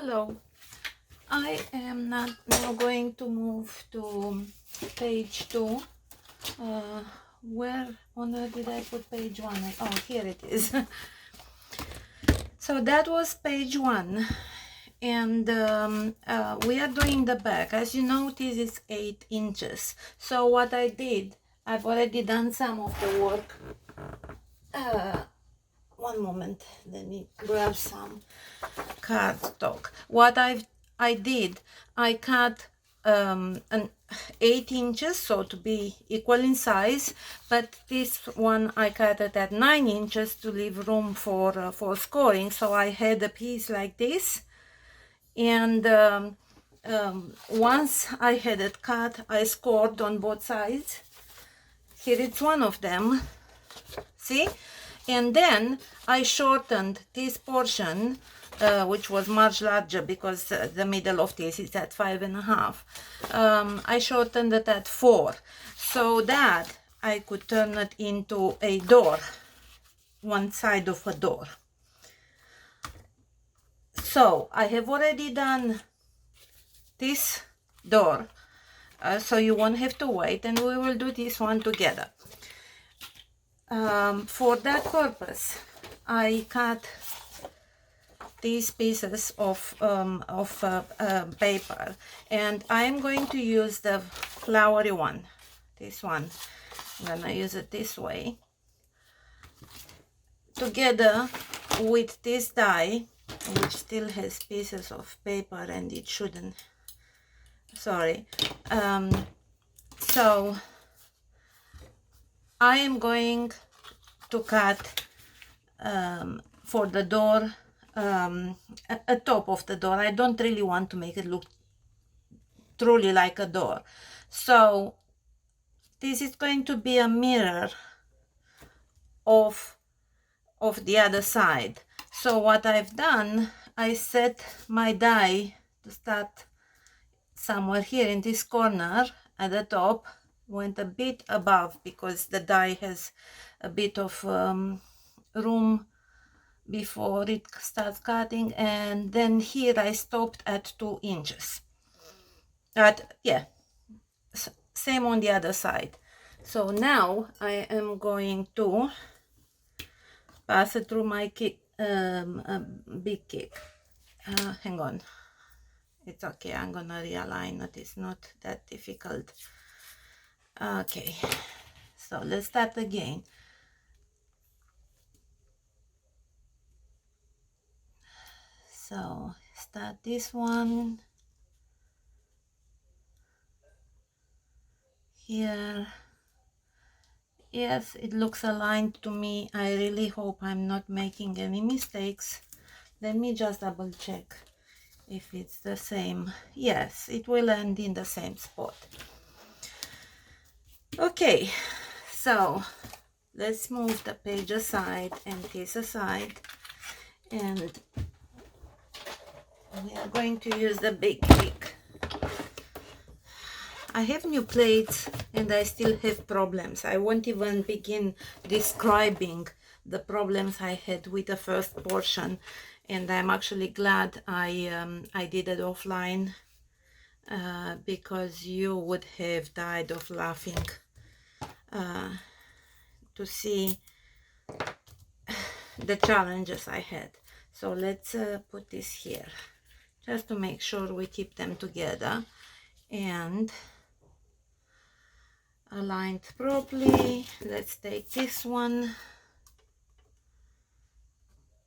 Hello, I am now going to move to page 2. Where on earth did I put page 1? Oh, here it is. So that was page 1, and we are doing the back. As you notice, it's 8 inches. So what I did, I've already done some of the work. One moment, let me grab some cardstock. What I did, I cut an 8 inches, so to be equal in size, but this one I cut it at 9 inches to leave room for scoring. So I had a piece like this, and once I had it cut, I scored on both sides. Here it's one of them, see? And then I shortened this portion, which was much larger because the middle of this is at 5.5. I shortened it at 4 so that I could turn it into a door, one side of a door. So I have already done this door, so you won't have to wait, and we will do this one together. For that purpose, I cut these pieces of paper, and I'm going to use the flowery one, this one. I'm gonna use it this way, together with this die, which still has pieces of paper, and it shouldn't, sorry. So I am going to cut for the door, a top of the door. I don't really want to make it look truly like a door. So this is going to be a mirror of the other side. So what I've done, I set my die to start somewhere here in this corner at the top, went a bit above because the die has a bit of room before it starts cutting, and then here I stopped at 2 inches. Same on the other side. So now I am going to pass it through my big kick. Hang on, it's okay, I'm gonna realign it, it's not that difficult. Okay, so let's start again. So start this one here. Yes, it looks aligned to me. I really hope I'm not making any mistakes. Let me just double check if it's the same. Yes, it will end in the same spot. Okay, so let's move the page aside and this aside, and we are going to use the big pick. I have new plates and I still have problems. I won't even begin describing the problems I had with the first portion, and I'm actually glad I did it offline, because you would have died of laughing to see the challenges I had. So let's put this here just to make sure we keep them together and aligned properly. Let's take this one,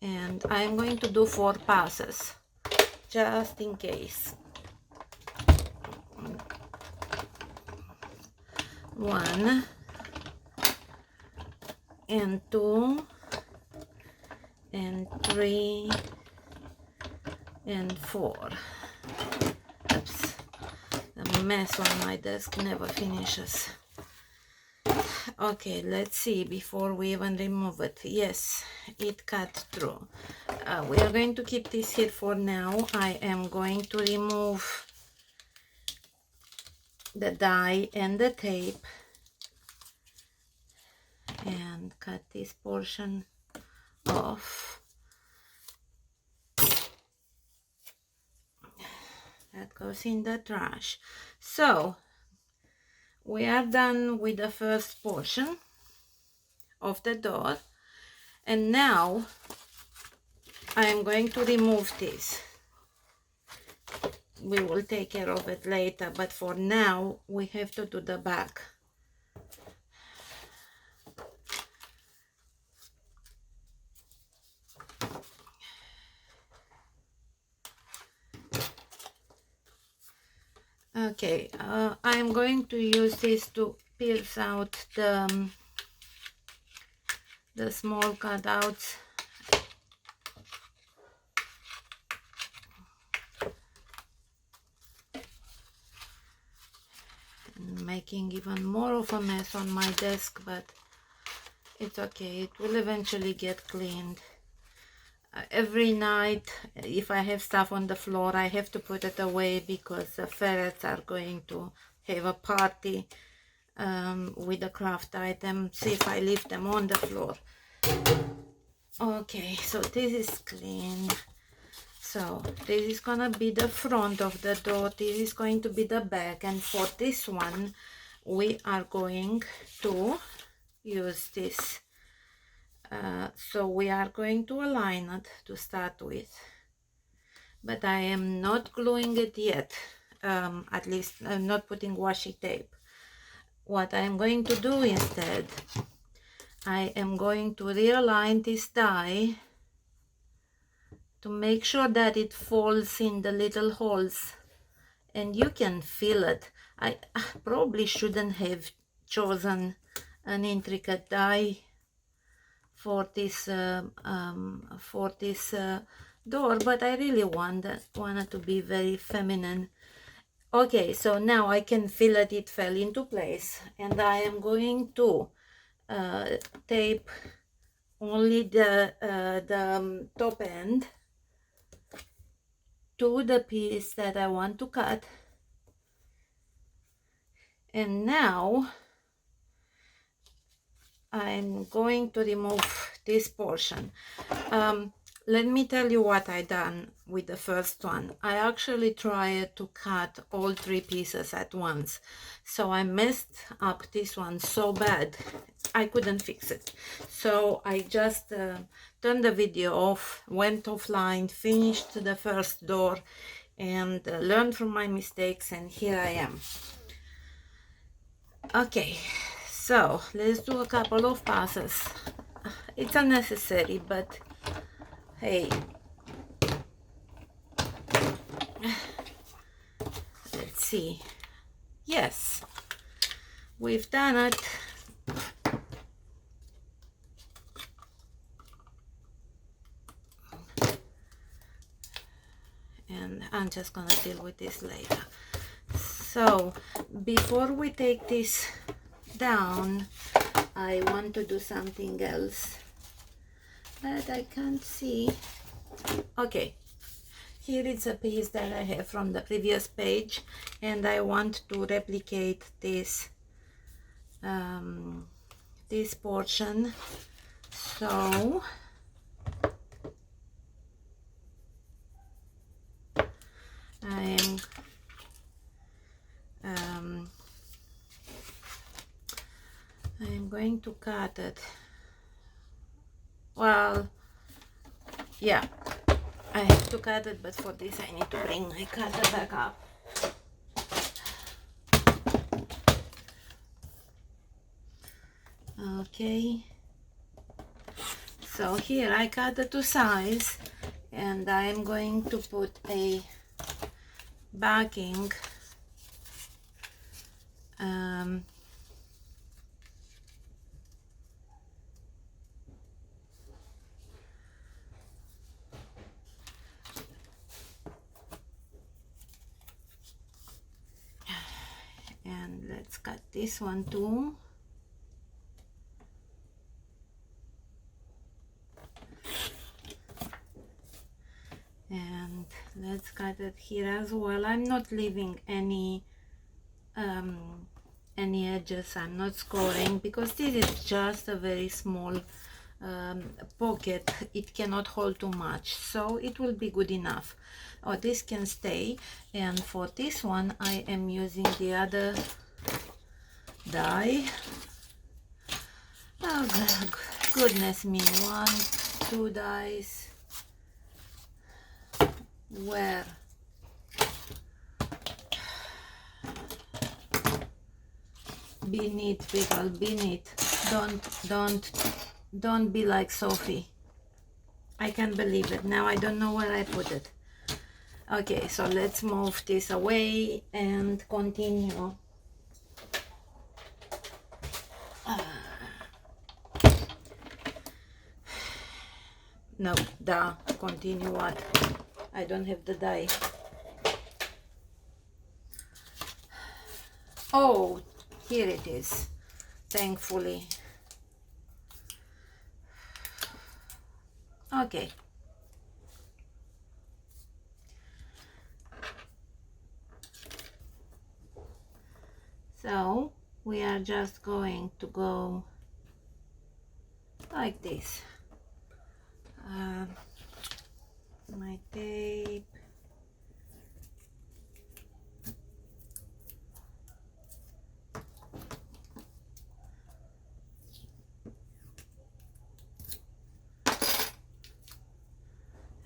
and I'm going to do 4 passes just in case. 1 and 2 and 3 and 4. Oops, the mess on my desk never finishes. Okay, let's see before we even remove it. Yes, it cut through. We are going to keep this here for now. I am going to remove the die and the tape and cut this portion off. that goes in the trash. So we are done with the first portion of the door, and now I am going to remove this. We will take care of it later, but for now we have to do the back. Okay, I'm going to use this to pierce out the small cutouts. Making even more of a mess on my desk, but it's okay, it will eventually get cleaned. Every night, if I have stuff on the floor, I have to put it away because the ferrets are going to have a party with the craft items if I leave them on the floor. Okay, so this is clean. So this is gonna be the front of the door, this is going to be the back, and for this one we are going to use this. So we are going to align it to start with, but I am not gluing it yet, at least I'm not putting washi tape. What I am going to do instead, I am going to realign this die to make sure that it falls in the little holes, and you can feel it. I probably shouldn't have chosen an intricate die for this door, but I really wanted to be very feminine. Okay, so now I can feel that it fell into place, and I am going to tape only the top end to the piece that I want to cut. And now I'm going to remove this portion. Let me tell you what I done with the first one. I actually tried to cut all 3 pieces at once, so I messed up this one so bad I couldn't fix it. So I just turned the video off, went offline, finished the first door, and learned from my mistakes, and here I am. Okay, so let's do a couple of passes. It's unnecessary, but hey, let's see. Yes, we've done it. And I'm just gonna deal with this later. So before we take this down, I want to do something else that I can't see. Okay, here is a piece that I have from the previous page, and I want to replicate this this portion. So I am going to cut it. Well, yeah, I have to cut it, but for this I need to bring my cutter back up. Okay, so here I cut it to size, and I am going to put a backing and let's cut this one too. And let's cut it here as well. I'm not leaving any edges. I'm not scoring because this is just a very small pocket, it cannot hold too much, so it will be good enough. Oh, this can stay. And for this one I am using the other die. Oh goodness me, 1, 2 dies. Where? Be neat, people, be neat. Don't be like Sophie. I can't believe it. Now I don't know where I put it. Okay, so let's move this away and continue. No, continue what? I don't have the die. Oh, here it is, thankfully. Okay. So we are just going to go like this. My tape.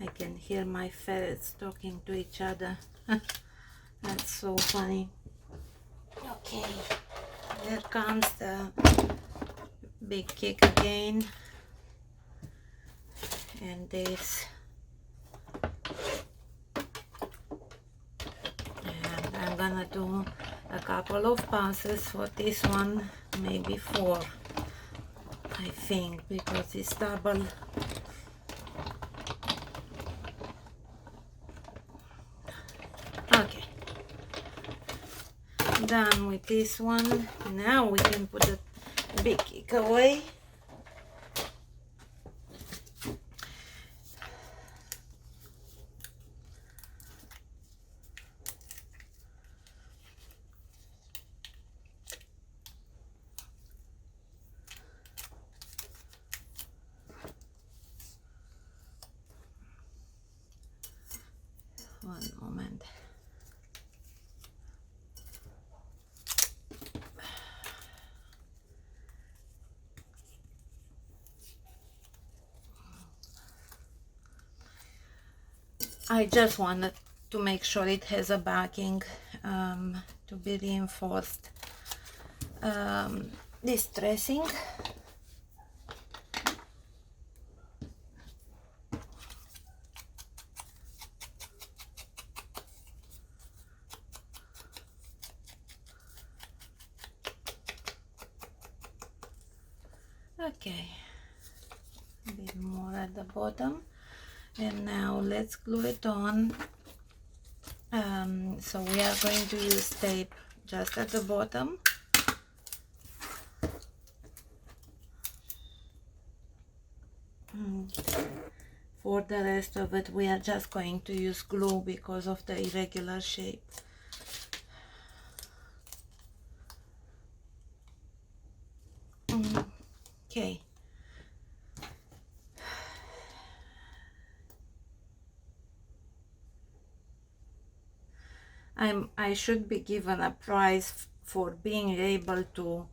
I can hear my ferrets talking to each other. That's so funny. Okay, there comes the big kick again. And this. And I'm gonna do a couple of passes for this one, maybe 4, I think, because it's double. Okay, done with this one. Now we can put the big kick away. One moment. I just wanted to make sure it has a backing to be reinforced. This dressing. Okay, a bit more at the bottom, and now let's glue it on. So we are going to use tape just at the bottom. For the rest of it we are just going to use glue because of the irregular shape. Okay. I should be given a prize for being able to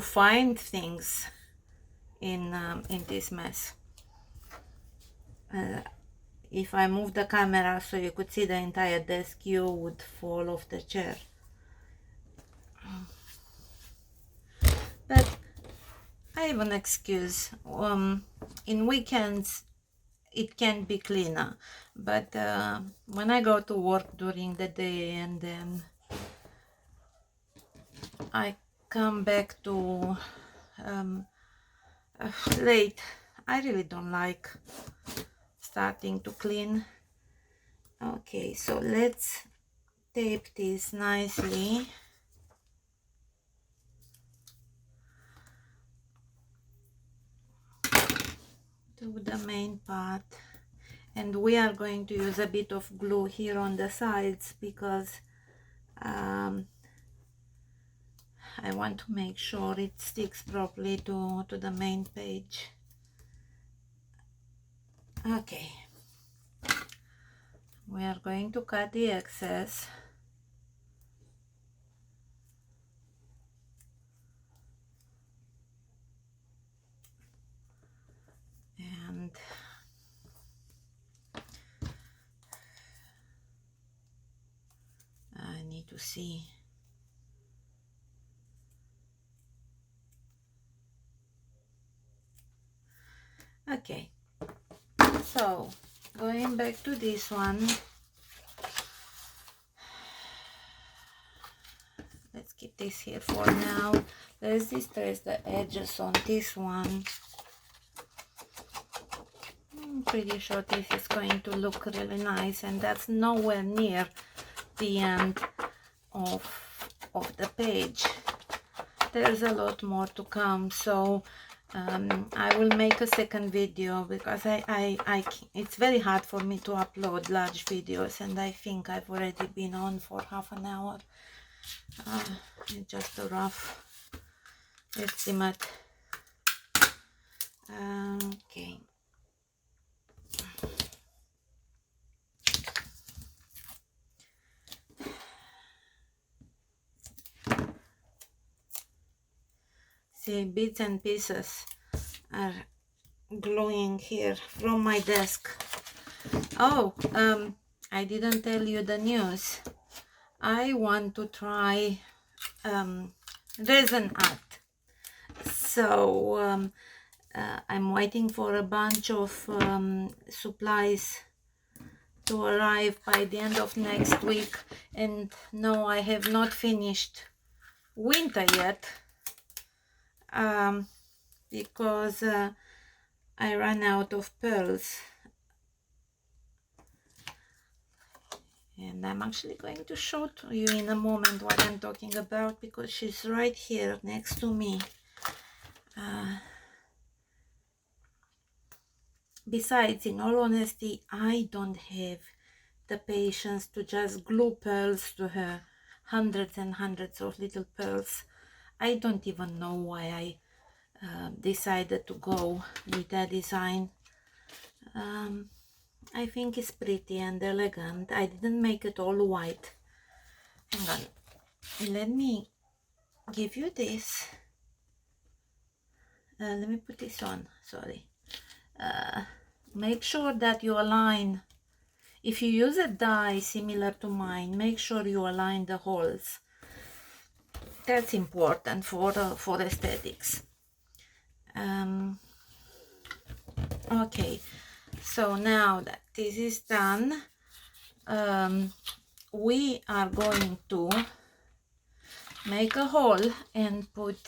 find things in this mess. If I move the camera so you could see the entire desk, you would fall off the chair. But I have an excuse. In weekends it can be cleaner, but when I go to work during the day and then I come back to late, I really don't like starting to clean. Okay, so let's tape this nicely. To the main part, and we are going to use a bit of glue here on the sides because I want to make sure it sticks properly to the main page. Okay, we are going to cut the excess. And I need to see. Okay, so going back to this one, let's keep this here for now. Let's distress the edges on this one. I'm pretty sure this is going to look really nice, and that's nowhere near the end of the page. There's a lot more to come, so I will make a second video, because it's very hard for me to upload large videos, and I think I've already been on for half an hour. It's just a rough estimate. Okay. See, bits and pieces are gluing here from my desk. Oh, I didn't tell you the news. I want to try resin art. So I'm waiting for a bunch of supplies to arrive by the end of next week, and no, I have not finished winter yet, because I ran out of pearls. And I'm actually going to show to you in a moment what I'm talking about, because she's right here next to me. Besides, in all honesty, I don't have the patience to just glue pearls to her, hundreds and hundreds of little pearls. I don't even know why I decided to go with that design. I think it's pretty and elegant. I didn't make it all white. Hang on, let me give you this. Let me put this on, sorry. Make sure that you align. If you use a die similar to mine, make sure you align the holes. That's important for aesthetics. Okay, so now that this is done, we are going to make a hole and put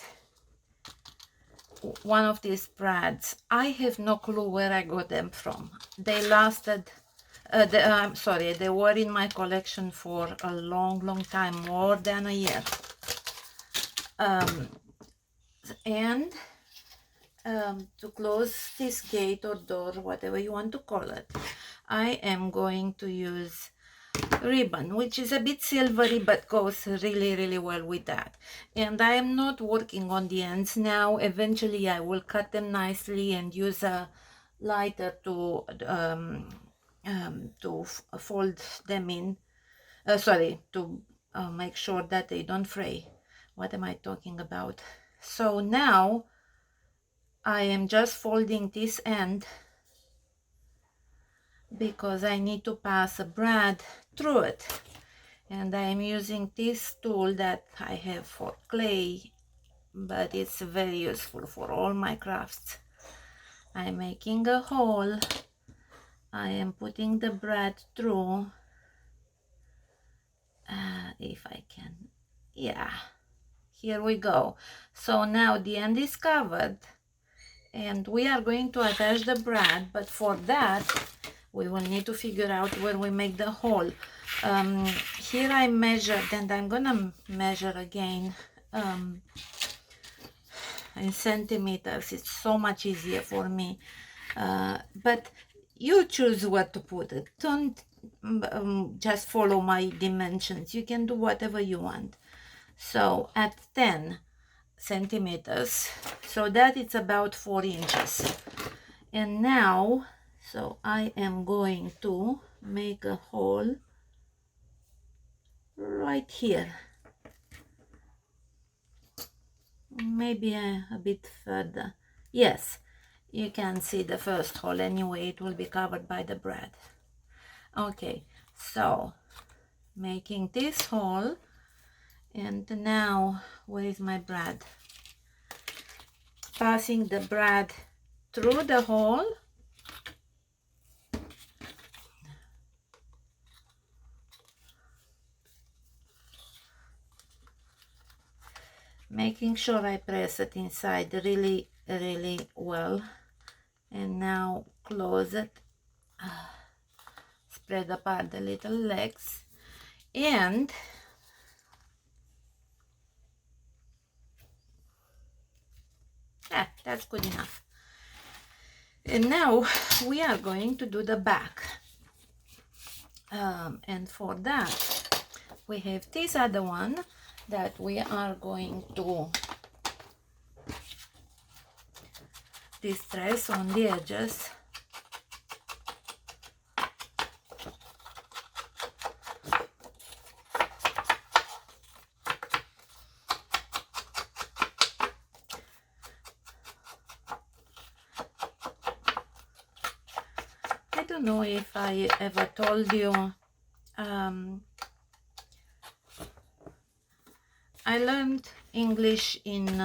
one of these brads. I have no clue where I got them from. They lasted, I'm sorry, they were in my collection for a long time, more than a year. And to close this gate or door, whatever you want to call it, I am going to use ribbon, which is a bit silvery but goes really well with that. And I am not working on the ends now. Eventually I will cut them nicely and use a lighter to fold them in, to make sure that they don't fray. What am I talking about? So now I am just folding this end, because I need to pass a brad through it, and I am using this tool that I have for clay, but it's very useful for all my crafts. I'm making a hole, I am putting the brad through, if I can, yeah, here we go. So now the end is covered, and we are going to attach the brad, but for that we will need to figure out where we make the hole. Here I measured, and I'm gonna measure again in centimeters. It's so much easier for me, but you choose where to put it. Don't just follow my dimensions. You can do whatever you want. So at 10 centimeters, so that it's about 4 inches. And now, so I am going to make a hole right here, maybe a bit further. Yes, you can see the first hole. Anyway, it will be covered by the brad. Okay, so making this hole, and now where is my brad? Passing the brad through the hole, making sure I press it inside really well, and now close it, spread apart the little legs, and that's good enough. And now we are going to do the back, and for that we have this other one that we are going to distress on the edges. I don't know if I ever told you, I learned English in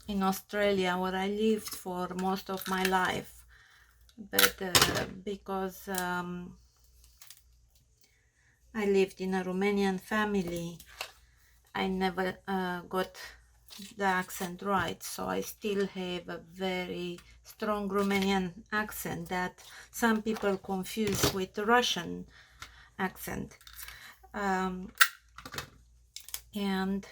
Australia, where I lived for most of my life, but because I lived in a Romanian family, I never got the accent right, so I still have a very strong Romanian accent that some people confuse with the Russian accent. And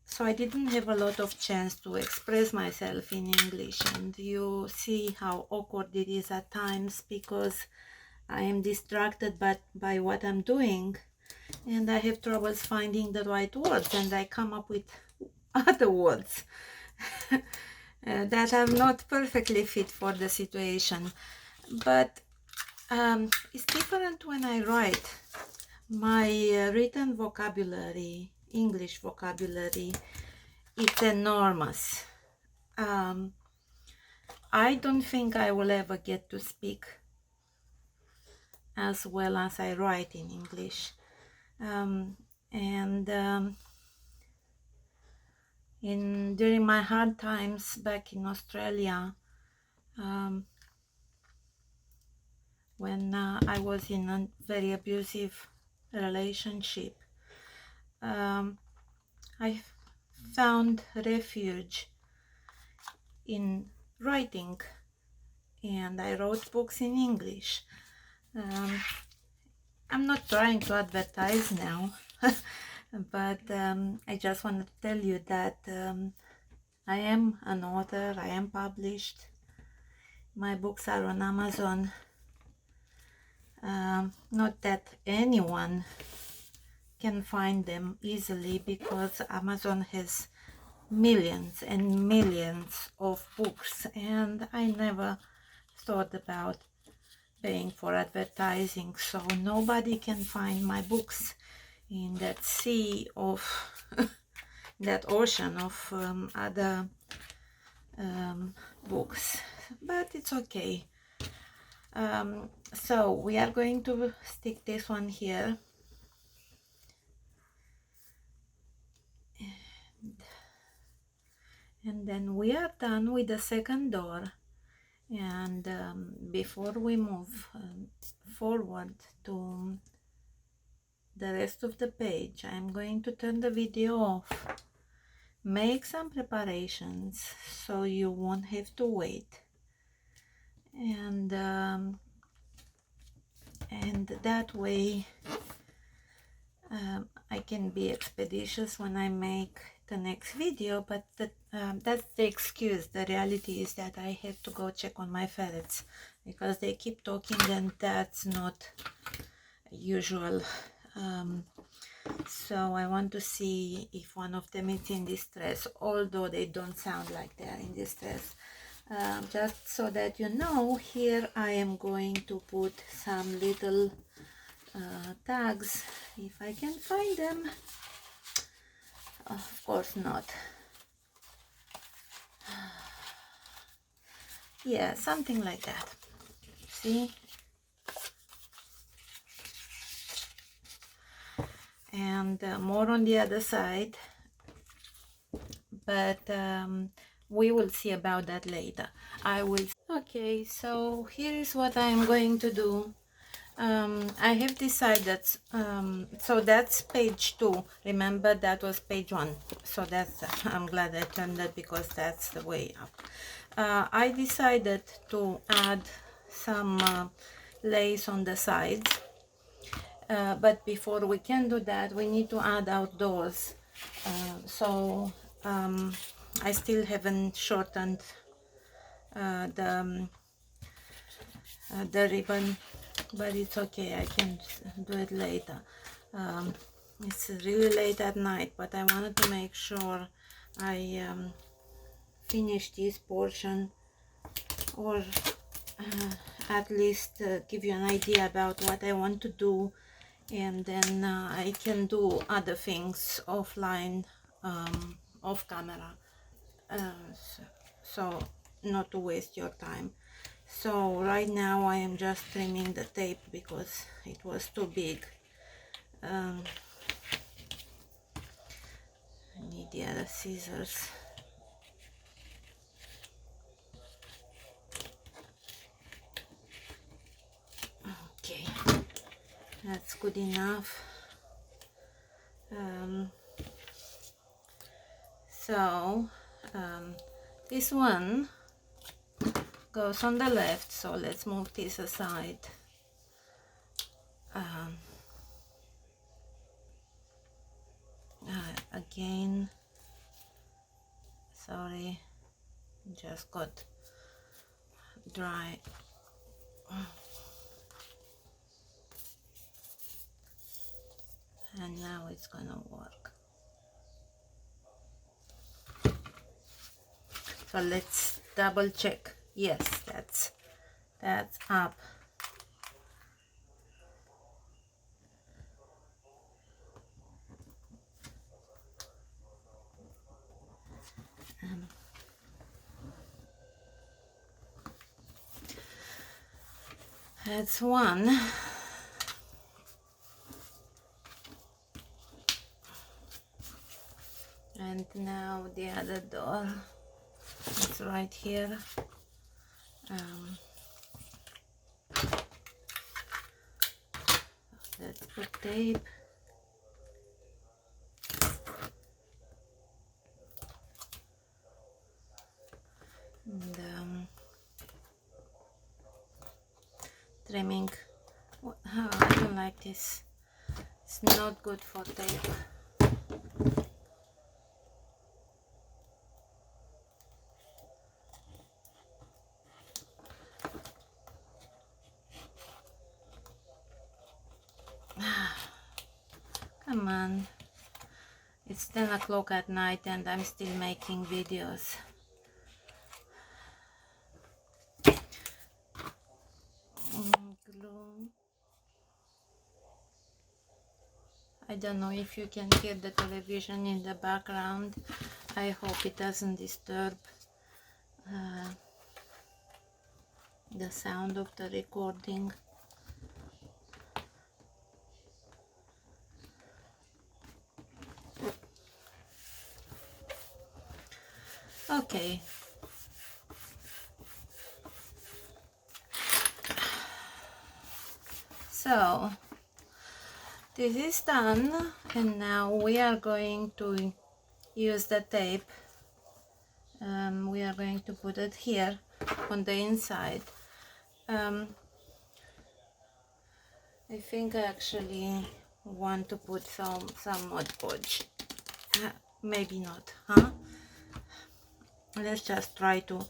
so I didn't have a lot of chance to express myself in English, and you see how awkward it is at times because I am distracted by what I'm doing, and I have troubles finding the right words, and I come up with other words that are not perfectly fit for the situation. But it's different when I write. My written vocabulary, English vocabulary, it's enormous. I don't think I will ever get to speak as well as I write in English. During my hard times back in Australia, when I was in a very abusive relationship, I found refuge in writing, and I wrote books in English. I'm not trying to advertise now, but I just wanted to tell you that I am an author, I am published. My books are on Amazon. Not that anyone can find them easily, because Amazon has millions and millions of books, and I never thought about paying for advertising, so nobody can find my books in that sea of that ocean of other books, but it's okay. So we are going to stick this one here, and then we are done with the second door. And before we move forward to the rest of the page, I'm going to turn the video off, make some preparations so you won't have to wait, and that way I can be expeditious when I make the next video. But that's the excuse. The reality is that I have to go check on my ferrets because they keep talking, and that's not usual So I want to see if one of them is in distress, although they don't sound like they are in distress. Just so that you know, here I am going to put some little tags, if I can find them. Of course not. Yeah, something like that. See? And more on the other side, but we will see about that later. Okay, so here is what I am going to do. I have decided, so that's page 2. Remember, that was page 1. So that's, I'm glad I turned that because that's the way up. I decided to add some lace on the sides. But before we can do that, we need to add outdoors. So I still haven't shortened the ribbon, but it's okay, I can do it later. It's really late at night, but I wanted to make sure I finish this portion, or at least give you an idea about what I want to do, and then I can do other things offline, off camera, so not to waste your time. So right now I am just trimming the tape because it was too big. I need the other scissors. Okay, that's good enough. So this one goes on the left, so let's move this aside. Again, sorry, just got dry. And now it's gonna work. So let's double check. Yes, that's up. That's one. And now the other door. It's right here. Let's put tape. And trimming. Oh, I don't like this. It's not good for tape. Come on. It's 10 o'clock at night and I'm still making videos. Glue. I don't know if you can hear the television in the background. I hope it doesn't disturb the sound of the recording. Okay. So this is done, and now we are going to use the tape. We are going to put it here on the inside. I think I actually want to put some Mod Podge. Maybe not, huh? Let's just try to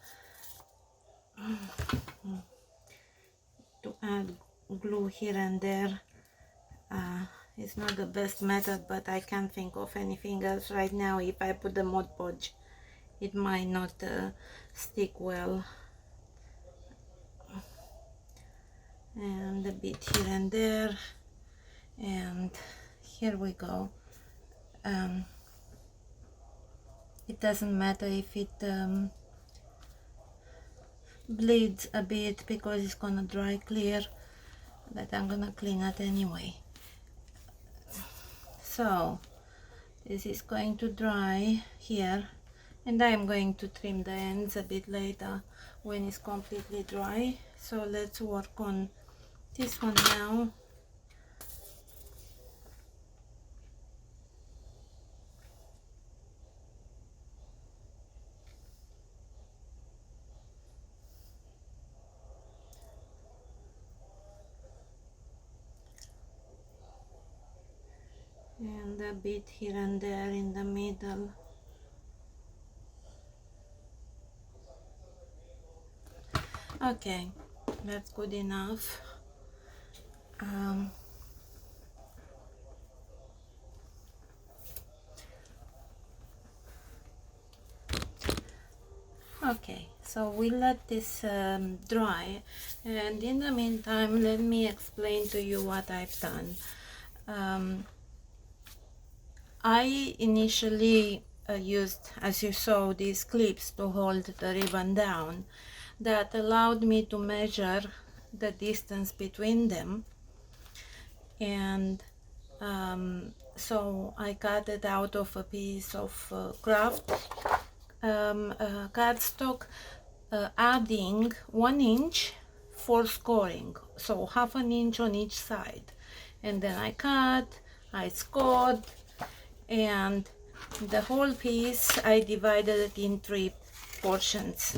add glue here and there. It's not the best method, but I can't think of anything else right now. If I put the Mod Podge, it might not stick well. And a bit here and there, and here we go. It doesn't matter if it bleeds a bit because it's gonna dry clear, but I'm gonna clean it anyway. So this is going to dry here, and I'm going to trim the ends a bit later when it's completely dry. So let's work on this one now. And a bit here and there in the middle. Okay, that's good enough. Okay, so we let this dry, and in the meantime let me explain to you what I've done. I initially used, as you saw, these clips to hold the ribbon down. That allowed me to measure the distance between them, and so I cut it out of a piece of craft cardstock, adding 1 inch for scoring, so half an inch on each side, and then I cut, I scored, and the whole piece I divided it in 3 portions.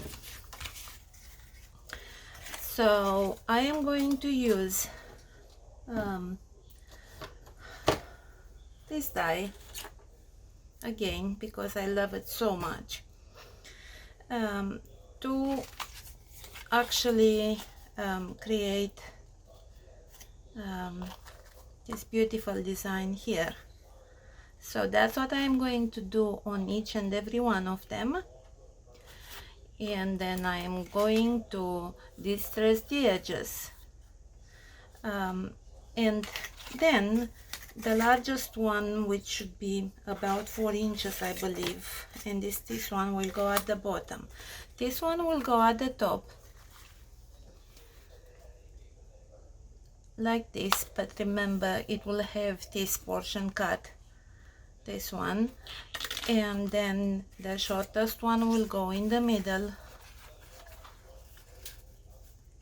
So I am going to use this die again because I love it so much, to actually create this beautiful design here. So that's what I'm going to do on each and every one of them, and then I am going to distress the edges, and then the largest one, which should be about 4 inches I believe, and this one will go at the bottom, this one will go at the top like this, but remember it will have this portion cut, this one, and then the shortest one will go in the middle,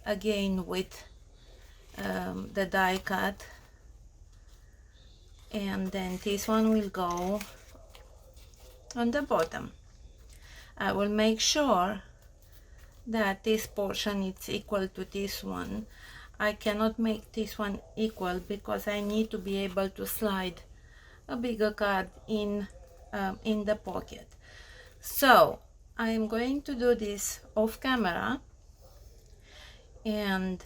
again with the die cut, and then this one will go on the bottom. I will make sure that this portion is equal to this one. I cannot make this one equal because I need to be able to slide a bigger card in the pocket. So I am going to do this off camera, and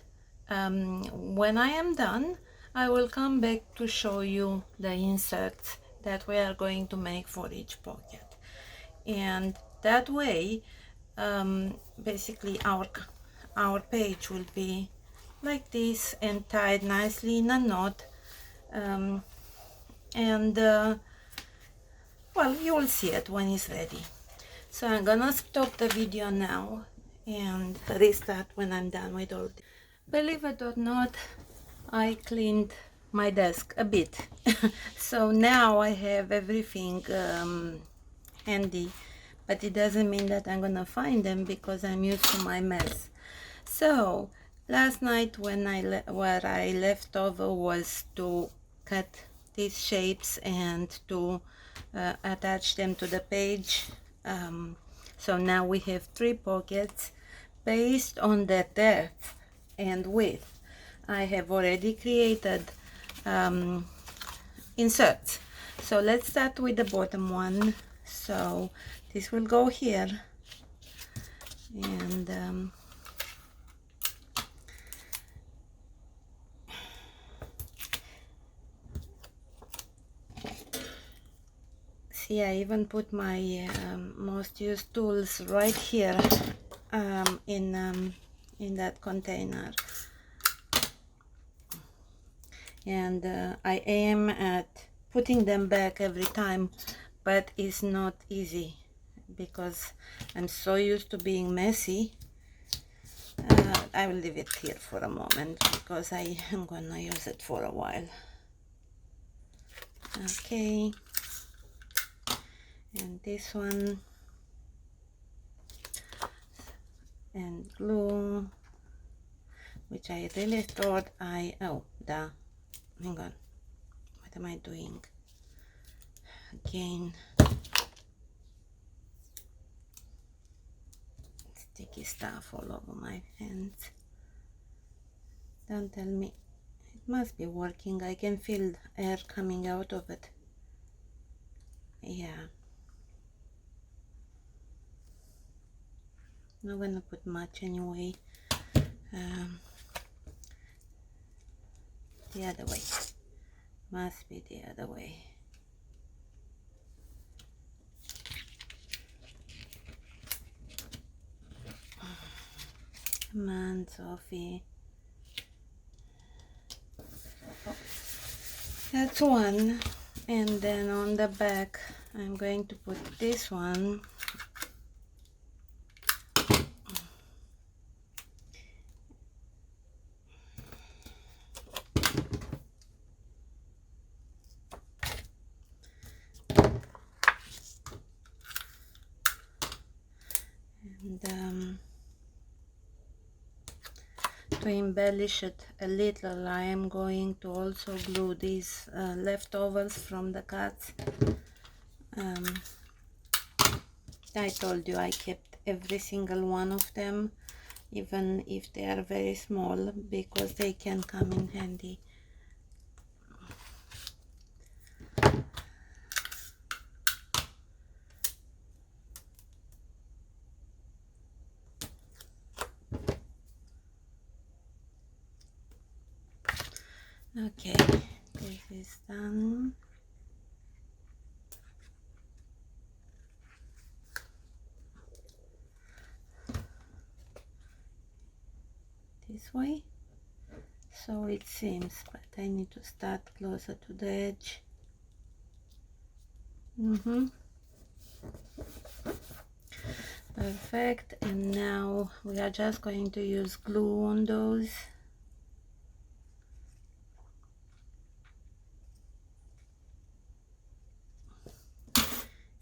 when I am done I will come back to show you the inserts that we are going to make for each pocket, and that way basically our page will be like this and tied nicely in a knot, and well, you will see it when it's ready. So I'm gonna stop the video now and restart when I'm done with all this. Believe it or not, I cleaned my desk a bit so now I have everything handy, but it doesn't mean that I'm gonna find them because I'm used to my mess. So last night when where I left over was to cut these shapes and to attach them to the page. So now we have 3 pockets based on the depth and width. I have already created inserts. So let's start with the bottom one. So this will go here, and See, I even put my most used tools right here in that container. And I aim at putting them back every time, but it's not easy because I'm so used to being messy. I will leave it here for a moment because I am gonna use it for a while. Okay, and this one, and glue, which I really thought hang on, what am I doing again? Sticky stuff all over my hands. Don't tell me. It must be working. I can feel air coming out of it. Yeah. Not gonna put much anyway. The other way. Must be the other way. Come on, Sophie. That's one. And then on the back, I'm going to put this one. And to embellish it a little, I am going to also glue these leftovers from the cuts. I told you I kept every single one of them, even if they are very small, because they can come in handy. Okay, this is done. This way, so it seems, but I need to start closer to the edge. Perfect. And now we are just going to use glue on those.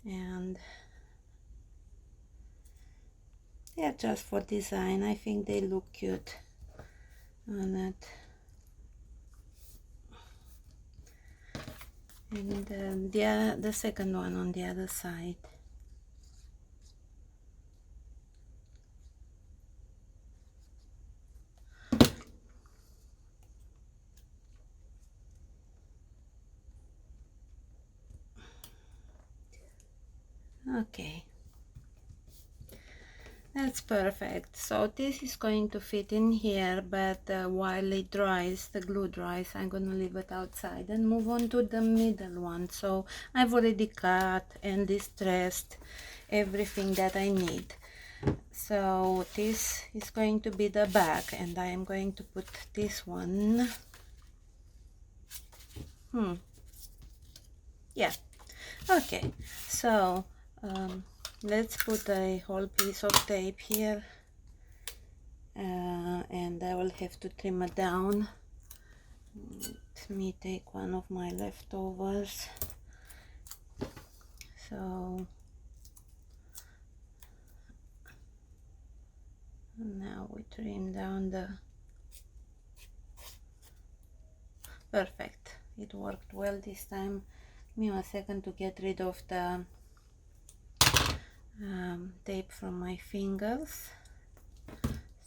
And yeah, just for design, I think they look cute on it. And the second one on the other side. Okay, that's perfect. So this is going to fit in here, but while it dries, the glue dries, I'm gonna leave it outside and move on to the middle one. So I've already cut and distressed everything that I need. So this is going to be the back, and I am going to put this one. Yeah, okay, so let's put a whole piece of tape here, and I will have to trim it down. Let me take one of my leftovers. So now we trim down the... Perfect, it worked well this time. Give me a second to get rid of the tape from my fingers.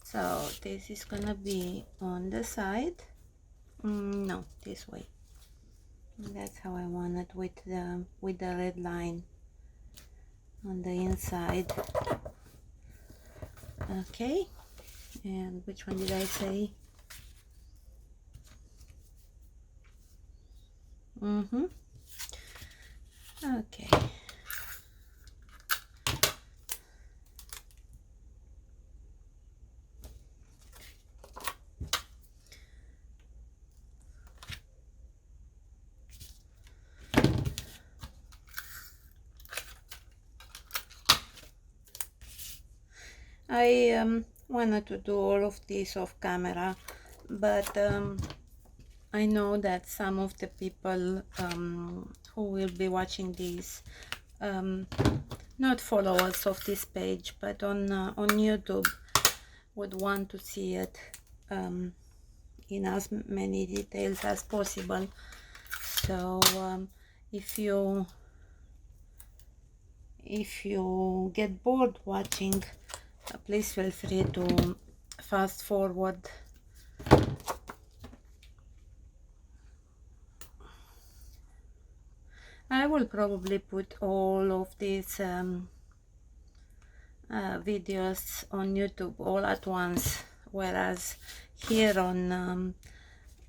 So this is gonna be on the side. No, this way. That's how I want it, with the red line on the inside. Okay, and which one did I say? Okay, I wanted to do all of this off camera, but I know that some of the people who will be watching this, not followers of this page, but on YouTube, would want to see it in as many details as possible. So if you get bored watching, please feel free to fast forward. I will probably put all of these videos on YouTube all at once, whereas here on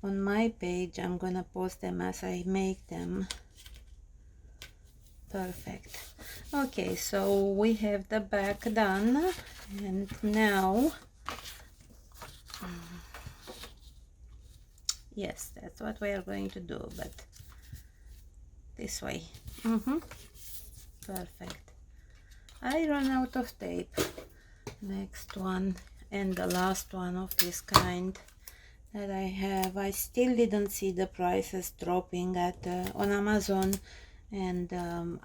my page I'm gonna post them as I make them. Perfect. Okay, so we have the back done, and now yes, that's what we are going to do, but this way. Perfect. I run out of tape. Next one, and the last one of this kind that I have. I still didn't see the prices dropping at on Amazon, and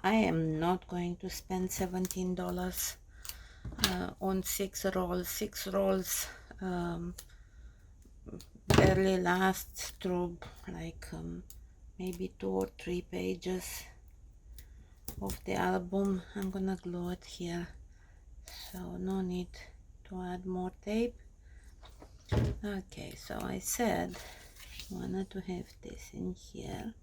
I am not going to spend $17 on 6 rolls. 6 rolls barely lasts through like maybe 2 or 3 pages of the album. I'm gonna glue it here, so no need to add more tape. Okay, so I said I wanted to have this in here.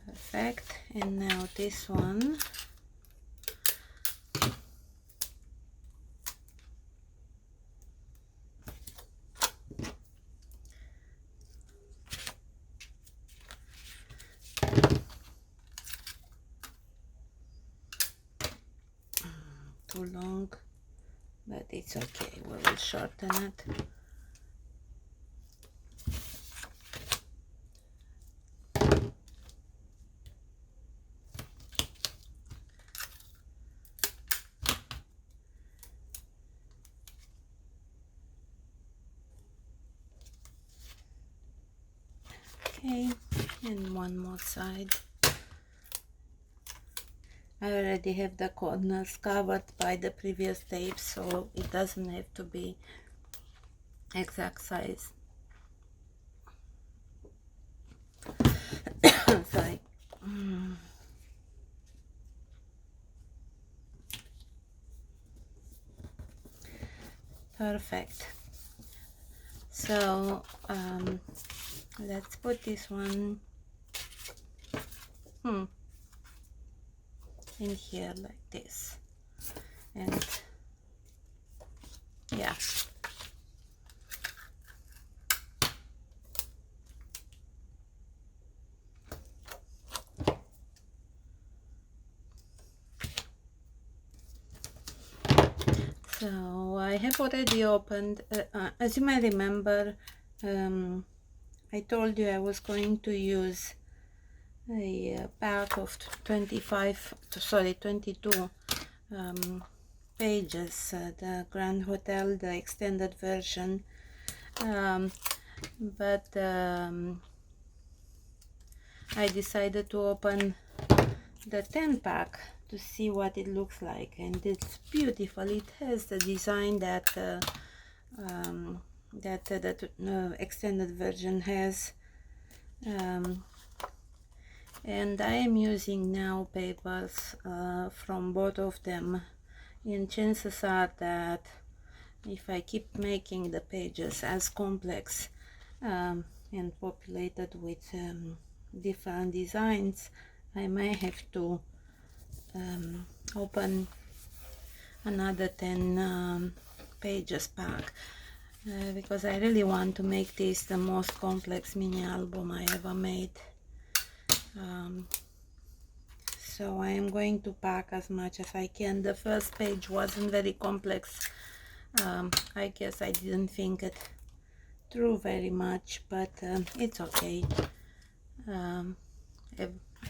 Perfect. And now this one. Too long, but it's okay, we will shorten it. Okay, and one more side. I already have the corners covered by the previous tape, so it doesn't have to be exact size. Sorry. Perfect. So let's put this one in here like this, and yeah, so I have already opened as you may remember, I told you I was going to use a pack of 22 pages, the Grand Hotel, the extended version, but I decided to open the 10 pack to see what it looks like, and it's beautiful. It has the design that the extended version has, and I am using now papers from both of them, and chances are that if I keep making the pages as complex and populated with different designs, I may have to open another 10 pages pack, because I really want to make this the most complex mini album I ever made. So I am going to pack as much as I can. The first page wasn't very complex. I guess I didn't think it through very much, but it's okay.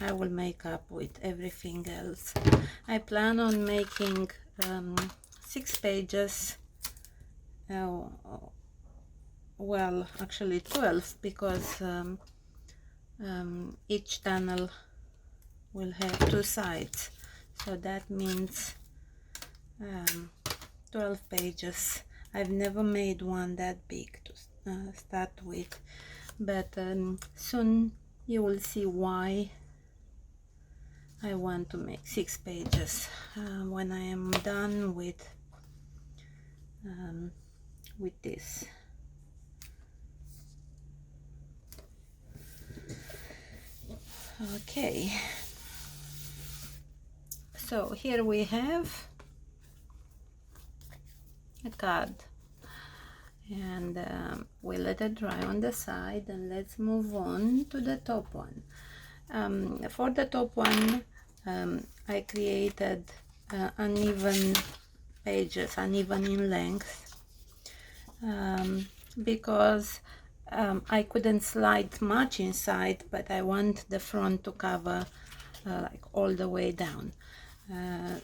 I will make up with everything else. I plan on making 6 pages, well actually 12, because each tunnel will have 2 sides, so that means 12 pages. I've never made one that big to start with, but soon you will see why I want to make 6 pages when I am done with this. Okay, so here we have a card, and we let it dry on the side, and let's move on to the top one. For the top one, I created uneven pages, uneven in length, because I couldn't slide much inside, but I want the front to cover like all the way down.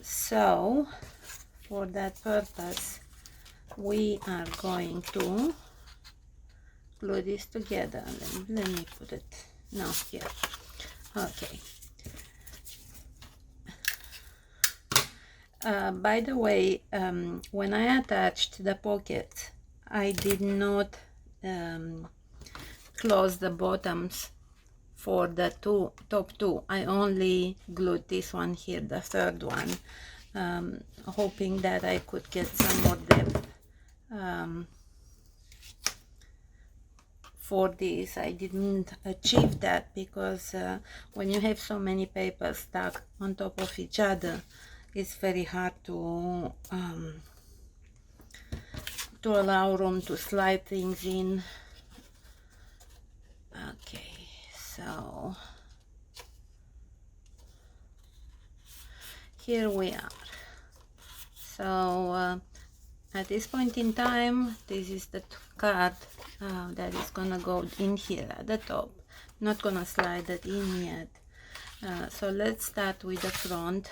So for that purpose, we are going to glue this together. Let me put it now here. Okay. By the way, when I attached the pocket, I did not close the bottoms for the top two. I only glued this one here, the third one, hoping that I could get some more depth. For this, I didn't achieve that because when you have so many papers stuck on top of each other, it's very hard to allow room to slide things in. Okay, so here we are. So at this point in time, this is the card that is gonna go in here at the top. Not gonna slide it in yet. So let's start with the front.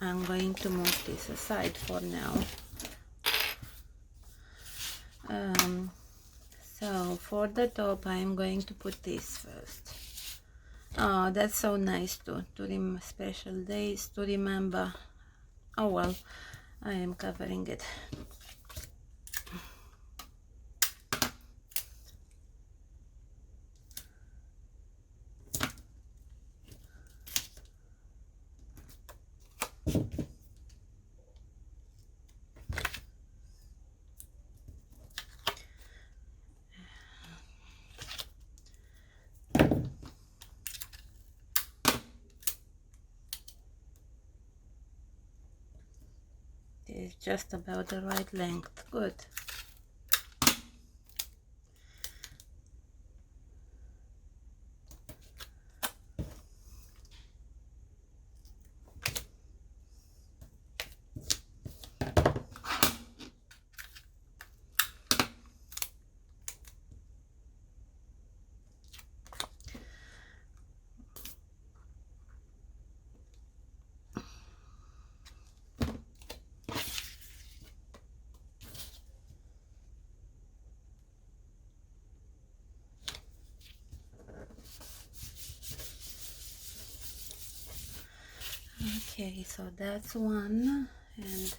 I'm going to move this aside for now. So for the top, I'm going to put this first. Oh, that's so nice to special days to remember. Oh well, I am covering it. It's just about the right length. Good. Okay, so that's one, and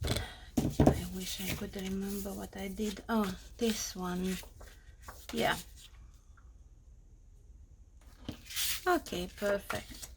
I wish I could remember what I did. Oh, this one. Yeah. Okay, perfect.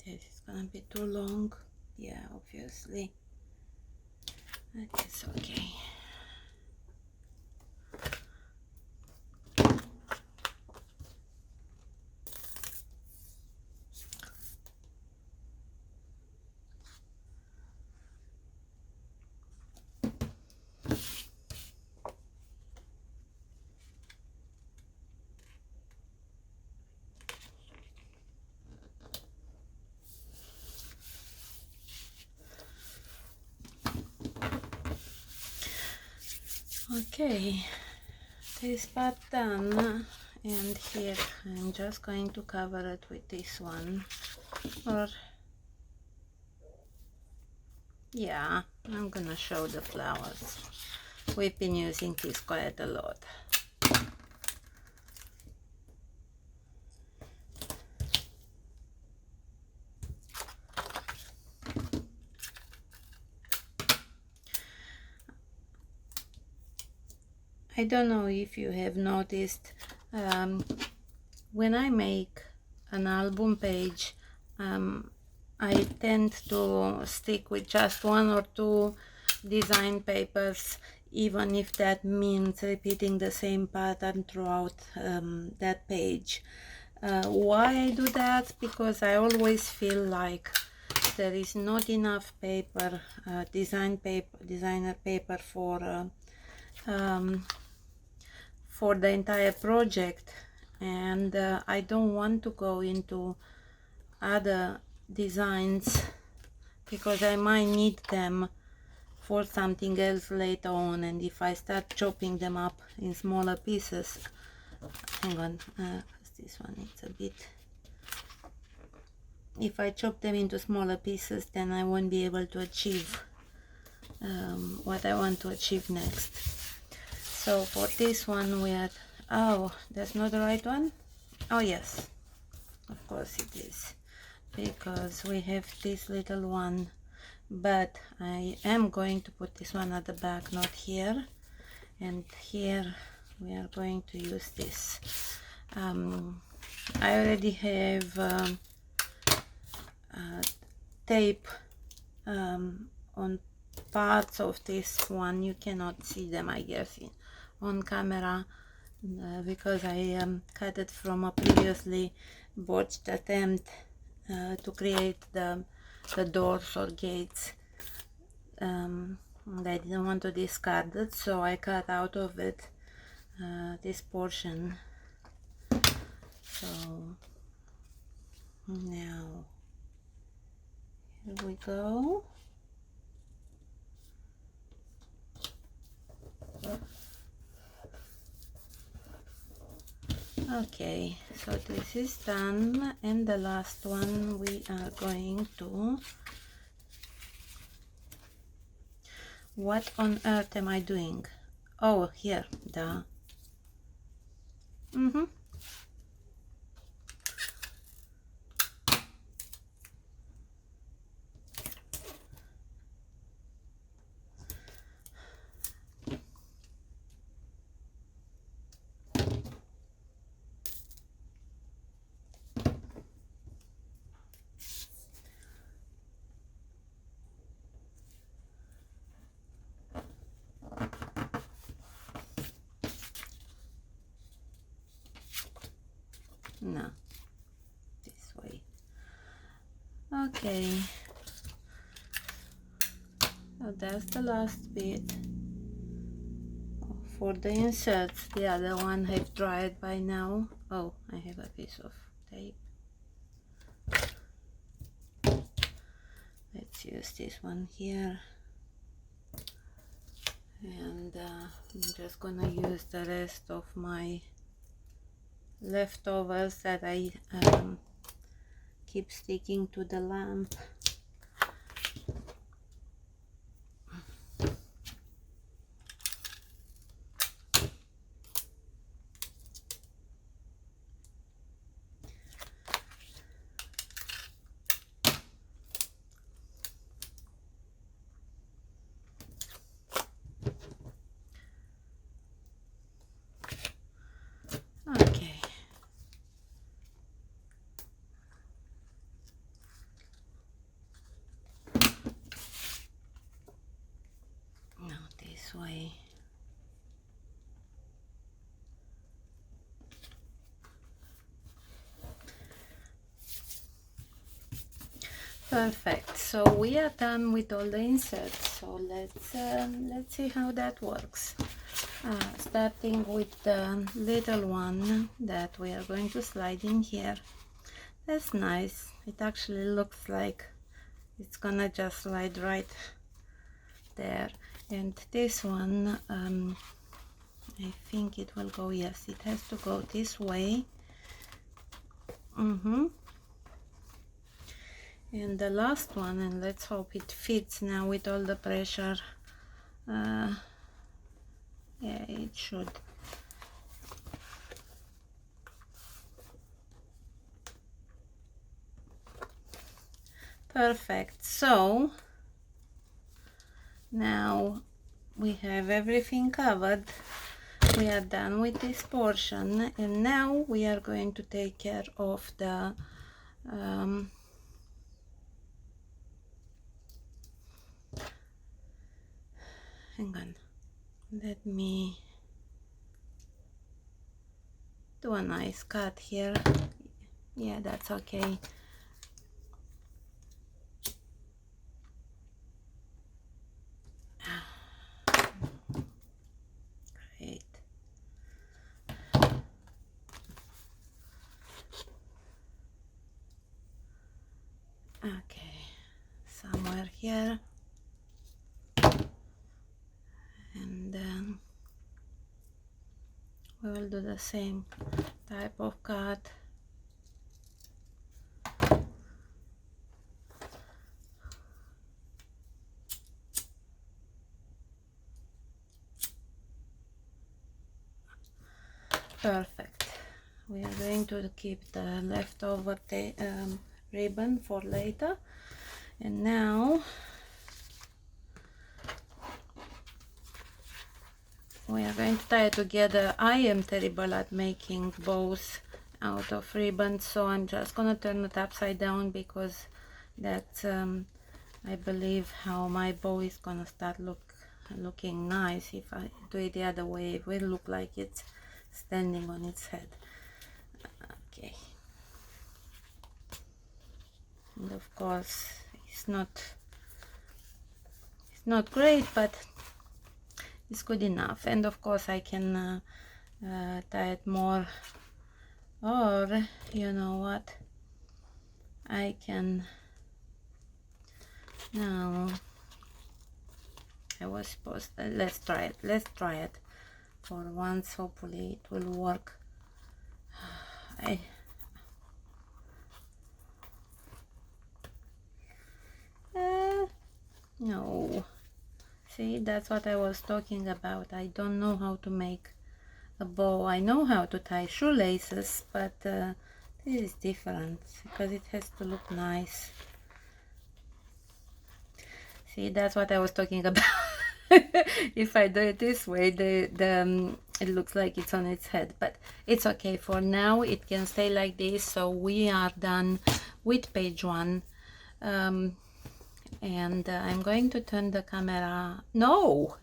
This is gonna be too long. Yeah, obviously. That is okay. Okay, this part done, and here I'm just going to cover it with this one, or yeah, I'm gonna show the flowers. We've been using this quite a lot. I don't know if you have noticed, when I make an album page, I tend to stick with just one or two design papers, even if that means repeating the same pattern throughout that page. Why I do that? Because I always feel like there is not enough paper, designer paper for the entire project, and I don't want to go into other designs because I might need them for something else later on, and if I start chopping them up in smaller pieces, hang on, this one, it's a bit, if I chop them into smaller pieces, then I won't be able to achieve what I want to achieve next. So for this one we had, oh, that's not the right one? Oh yes, of course it is, because we have this little one, but I am going to put this one at the back, not here, and here we are going to use this. I already have tape on parts of this one. You cannot see them, I guess, on camera, because I cut it from a previously botched attempt to create the doors or gates. And I didn't want to discard it, so I cut out of it this portion. So now here we go. Okay, so this is done, and the last one we are going to, what on earth am I doing? Oh, here, the no, this way. Okay, so that's the last bit. For the inserts, the other one have dried by now. Oh, I have a piece of tape. Let's use this one here, and I'm just gonna use the rest of my leftovers that I keep sticking to the lamp. Okay. Now this way. Perfect. So we are done with all the inserts. So let's see how that works. Starting with the little one that we are going to slide in here. That's nice. It actually looks like it's gonna just slide right there. And this one, I think it will go, yes, it has to go this way. And the last one, and let's hope it fits now with all the pressure. Yeah, it should. Perfect. So now we have everything covered. We are done with this portion, and now we are going to take care of the hang on, let me do a nice cut here. Yeah, that's okay. Great. Okay, somewhere here, and then we will do the same type of cut. Perfect. We are going to keep the leftover ribbon for later, and now we are going to tie it together. I am terrible at making bows out of ribbon, so I'm just gonna turn it upside down, because that's I believe how my bow is gonna start looking nice. If I do it the other way, it will look like it's standing on its head. Okay, and of course it's not great, but it's good enough. And of course I can tie it more, or you know what, I can now, I was supposed to, let's try it for once. Hopefully it will work. No, see, that's what I was talking about. I don't know how to make a bow. I know how to tie shoelaces, but this is different because it has to look nice. See, that's what I was talking about. If I do it this way, it looks like it's on its head, but it's okay for now. It can stay like this. So we are done with page 1. And I'm going to turn the camera. No,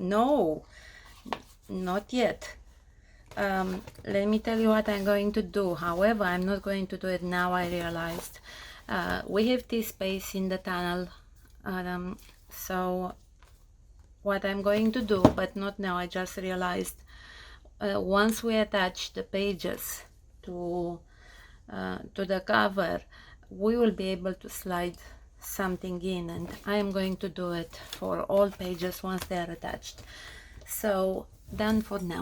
not yet. Let me tell you what I'm going to do. However, I'm not going to do it now. I realized we have this space in the tunnel, so what I'm going to do, but not now, I just realized, once we attach the pages to the cover, we will be able to slide something in, and I am going to do it for all pages once they are attached. So done for now.